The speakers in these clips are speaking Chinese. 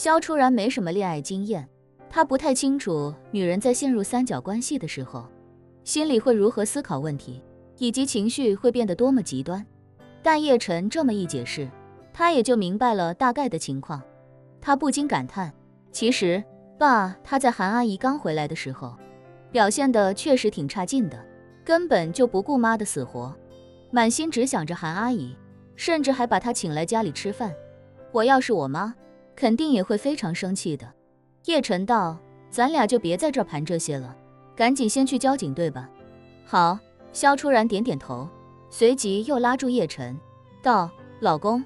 萧初然没什么恋爱经验，他不太清楚女人在陷入三角关系的时候，心里会如何思考问题，以及情绪会变得多么极端。但叶晨这么一解释，他也就明白了大概的情况。他不禁感叹，其实爸他在韩阿姨刚回来的时候，表现得确实挺差劲的，根本就不顾妈的死活，满心只想着韩阿姨，甚至还把她请来家里吃饭。我要是我妈，肯定也会非常生气的。叶晨道，咱俩就别在这儿盘这些了，赶紧先去交警队吧。好，萧初然点点头，随即又拉住叶晨道，老公，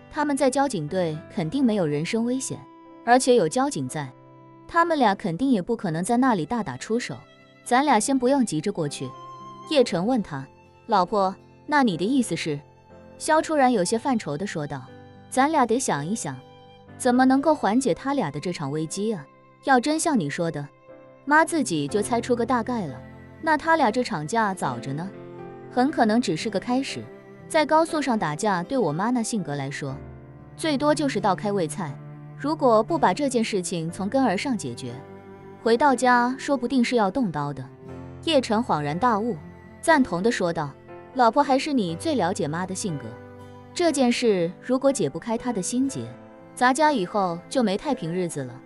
他们在交警队肯定没有人身危险，而且有交警在，他们俩肯定也不可能在那里大打出手，咱俩先不用急着过去。叶晨问他，老婆，那你的意思是？萧初然有些犯愁地说道，咱俩得想一想，怎么能够缓解他俩的这场危机啊？要真像你说的，妈自己就猜出个大概了，那他俩这场架早着呢，很可能只是个开始。在高速上打架，对我妈那性格来说，最多就是倒开胃菜。如果不把这件事情从根儿上解决，回到家说不定是要动刀的。叶晨恍然大悟，赞同地说道，老婆还是你最了解妈的性格，这件事如果解不开她的心结，咱家以后就没太平日子了。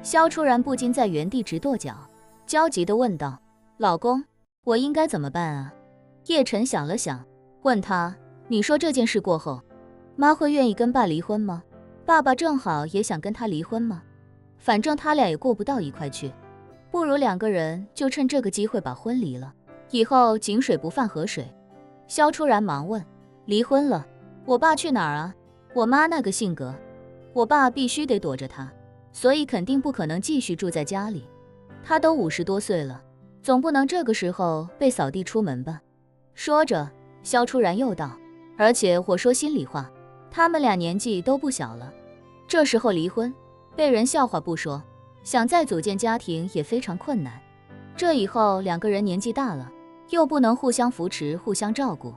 萧初然不禁在原地直跺脚，焦急地问道，老公，我应该怎么办啊？叶晨想了想，问他，你说这件事过后，妈会愿意跟爸离婚吗？爸爸正好也想跟他离婚吗？反正他俩也过不到一块去，不如两个人就趁这个机会把婚离了，以后井水不犯河水。萧初然忙问，离婚了，我爸去哪儿啊？我妈那个性格，我爸必须得躲着她，所以肯定不可能继续住在家里。他都50多岁了，总不能这个时候被扫地出门吧？说着，萧初然又道，而且我说心里话，他们俩年纪都不小了，这时候离婚，被人笑话不说，想再组建家庭也非常困难。这以后两个人年纪大了，又不能互相扶持互相照顾，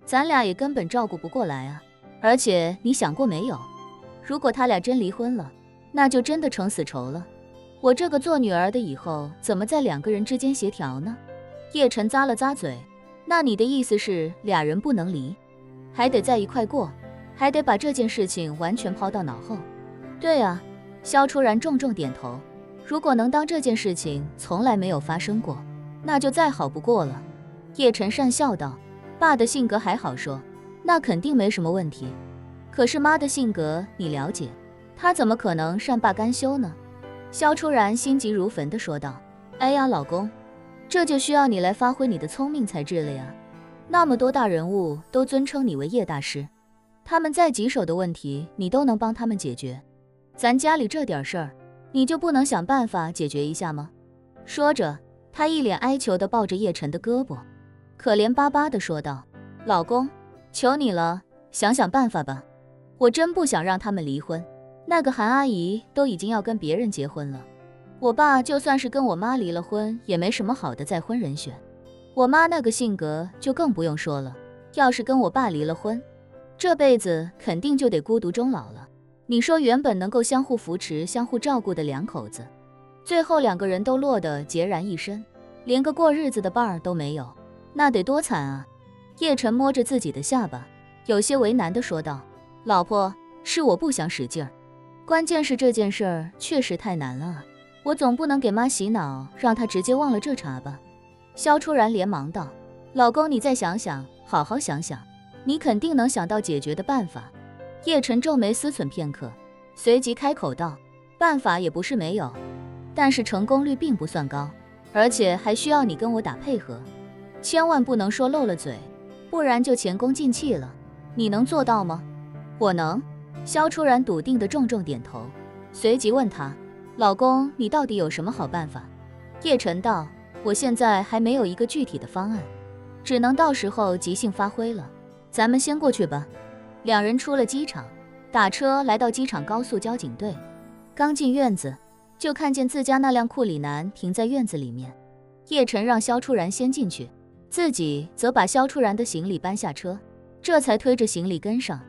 咱俩也根本照顾不过来啊。而且你想过没有，如果他俩真离婚了，那就真的成死仇了。我这个做女儿的以后怎么在两个人之间协调呢？叶晨咂了咂嘴，那你的意思是俩人不能离，还得在一块过，还得把这件事情完全抛到脑后？对啊，萧初然重重点头，如果能当这件事情从来没有发生过，那就再好不过了。叶晨讪笑道，爸的性格还好说，那肯定没什么问题，可是妈的性格你了解，她怎么可能善罢甘休呢？萧初然心急如焚地说道，哎呀老公，这就需要你来发挥你的聪明才智了呀，那么多大人物都尊称你为叶大师，他们再棘手的问题你都能帮他们解决，咱家里这点事儿你就不能想办法解决一下吗？说着，他一脸哀求地抱着叶晨的胳膊，可怜巴巴地说道，老公，求你了，想想办法吧，我真不想让他们离婚，那个韩阿姨都已经要跟别人结婚了，我爸就算是跟我妈离了婚也没什么好的再婚人选，我妈那个性格就更不用说了，要是跟我爸离了婚，这辈子肯定就得孤独终老了。你说原本能够相互扶持相互照顾的两口子，最后两个人都落得孑然一身，连个过日子的伴儿都没有，那得多惨啊。叶晨摸着自己的下巴，有些为难地说道，老婆，是我不想使劲儿，关键是这件事儿确实太难了啊，我总不能给妈洗脑让她直接忘了这茬吧。萧初然连忙道，老公你再想想，好好想想，你肯定能想到解决的办法。叶晨皱眉思忖片刻，随即开口道，办法也不是没有，但是成功率并不算高，而且还需要你跟我打配合，千万不能说漏了嘴，不然就前功尽弃了，你能做到吗？我能。萧初然笃定地重重点头，随即问他，老公你到底有什么好办法？叶晨道，我现在还没有一个具体的方案，只能到时候即兴发挥了，咱们先过去吧。两人出了机场，打车来到机场高速交警队，刚进院子就看见自家那辆库里南停在院子里面，叶晨让萧初然先进去，自己则把萧初然的行李搬下车，这才推着行李跟上。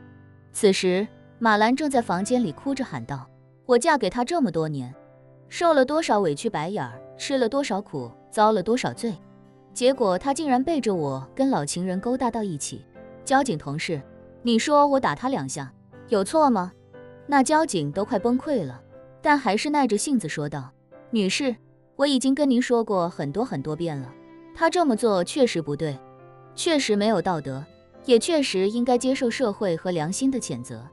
此时马兰正在房间里哭着喊道，我嫁给他这么多年，受了多少委屈白眼，吃了多少苦，遭了多少罪，结果他竟然背着我跟老情人勾搭到一起。交警同事，你说我打他2下，有错吗？那交警都快崩溃了，但还是耐着性子说道：女士，我已经跟您说过很多遍了，他这么做确实不对，确实没有道德，也确实应该接受社会和良心的谴责。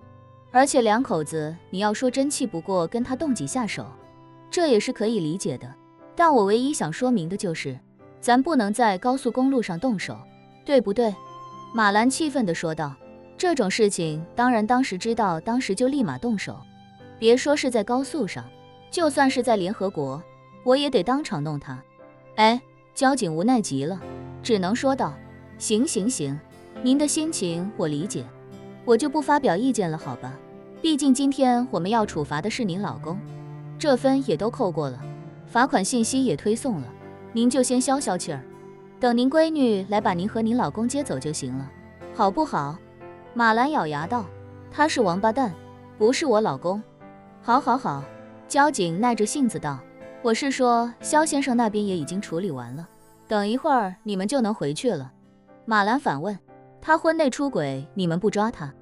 而且两口子你要说真气不过跟他动几下手，这也是可以理解的。但我唯一想说明的就是，咱不能在高速公路上动手，对不对？马兰气愤地说道。这种事情当然当时知道，当时就立马动手，别说是在高速上，就算是在联合国，我也得当场弄他。哎，交警无奈极了，只能说道：行，您的心情我理解，我就不发表意见了，好吧？毕竟今天我们要处罚的是您老公，这分也都扣过了，罚款信息也推送了，您就先消消气儿，等您闺女来把您和您老公接走就行了，好不好？马兰咬牙道：他是王八蛋，不是我老公。好，交警耐着性子道：我是说肖先生那边也已经处理完了，等一会儿你们就能回去了。马兰反问：他婚内出轨，你们不抓他？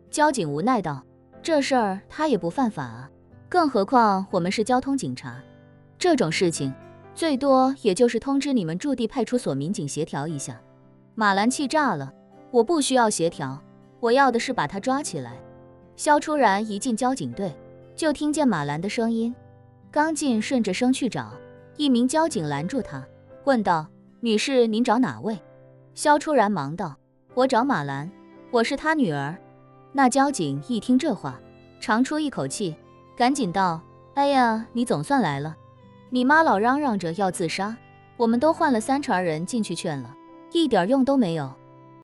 交警无奈道：这事儿他也不犯法啊，更何况我们是交通警察，这种事情最多也就是通知你们驻地派出所民警协调一下。马兰气炸了：我不需要协调，我要的是把他抓起来。肖初然一进交警队，就听见马兰的声音，刚进顺着声去找，一名交警拦住他，问道：女士，您找哪位？肖初然忙道：我找马兰，我是他女儿。那交警一听这话，长出一口气，赶紧道：哎呀，你总算来了，你妈老嚷嚷着要自杀，我们都换了3茬人进去劝了，一点用都没有。